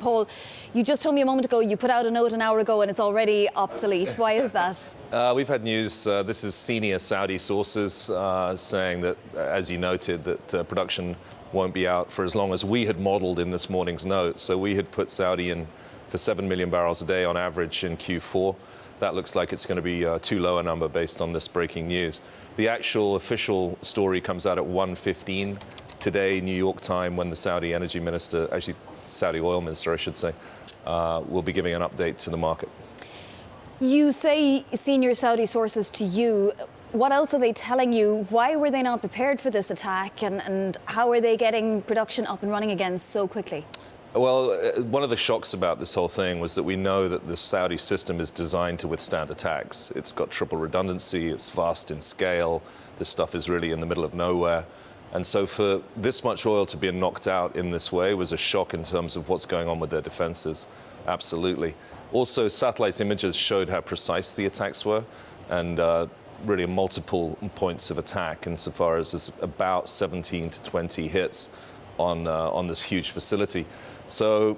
Paul, you just told me a moment ago you put out a note an hour ago and it's already obsolete. Why is that? We've had news, this is senior Saudi sources saying that, as you noted, that production won't be out for as long as we had modeled in this morning's note. So we had put Saudi in for 7 million barrels a day on average in Q4. That looks like it's going to be too low a number based on this breaking news. The actual official story comes out at 1:15 today, New York time, when the Saudi energy minister, actually Saudi oil minister, I should say, will be giving an update to the market. You say senior Saudi sources to you. What else are they telling you? Why were they not prepared for this attack? And how are they getting production up and running again so quickly? Well, one of the shocks about this whole thing was that we know that the Saudi system is designed to withstand attacks. It's got triple redundancy, it's vast in scale, this stuff is really in the middle of nowhere. And so for this much oil to be knocked out in this way was a shock in terms of what's going on with their defenses, absolutely. Also, satellite images showed how precise the attacks were, and really multiple points of attack insofar as there's about 17 to 20 hits on this huge facility. So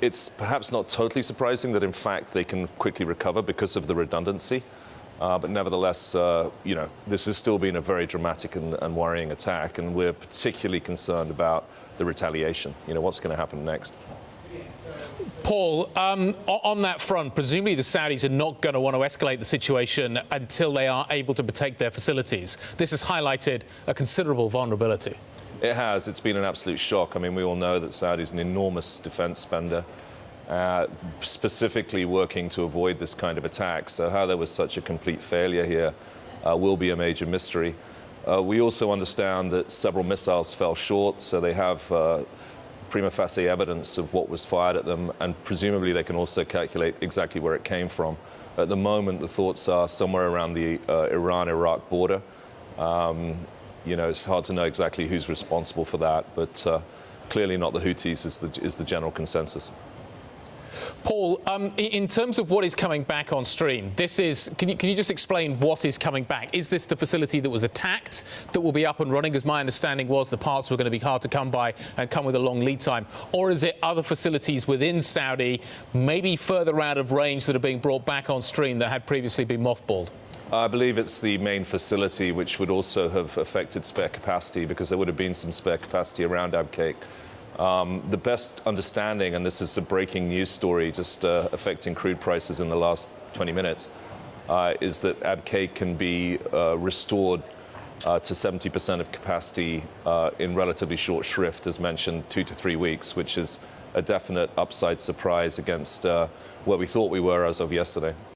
it's perhaps not totally surprising that, in fact, they can quickly recover because of the redundancy. But nevertheless, this has still been a very dramatic and worrying attack, and we're particularly concerned about the retaliation. What's going to happen next? Paul, on that front, presumably the Saudis are not going to want to escalate the situation until they are able to protect their facilities. This has highlighted a considerable vulnerability. It has. It's been an absolute shock. I mean, we all know that Saudi is an enormous defense spender, specifically working to avoid this kind of attack. So how there was such a complete failure here will be a major mystery. We also understand that several missiles fell short, so they have prima facie evidence of what was fired at them, and presumably they can also calculate exactly where it came from. At the moment, the thoughts are somewhere around the Iran-Iraq border. It's hard to know exactly who's responsible for that, but clearly not the Houthis is the general consensus. Paul, in terms of what is coming back on stream, can you just explain what is coming back? Is this the facility that was attacked that will be up and running? As my understanding was, the parts were going to be hard to come by and come with a long lead time. Or is it other facilities within Saudi, maybe further out of range, that are being brought back on stream that had previously been mothballed? I believe it's the main facility, which would also have affected spare capacity, because there would have been some spare capacity around Abqaiq. The best understanding, and this is a breaking news story just affecting crude prices in the last 20 minutes, is that Abqaiq can be restored to 70% of capacity in relatively short shrift, as mentioned, 2 to 3 weeks, which is a definite upside surprise against where we thought we were as of yesterday.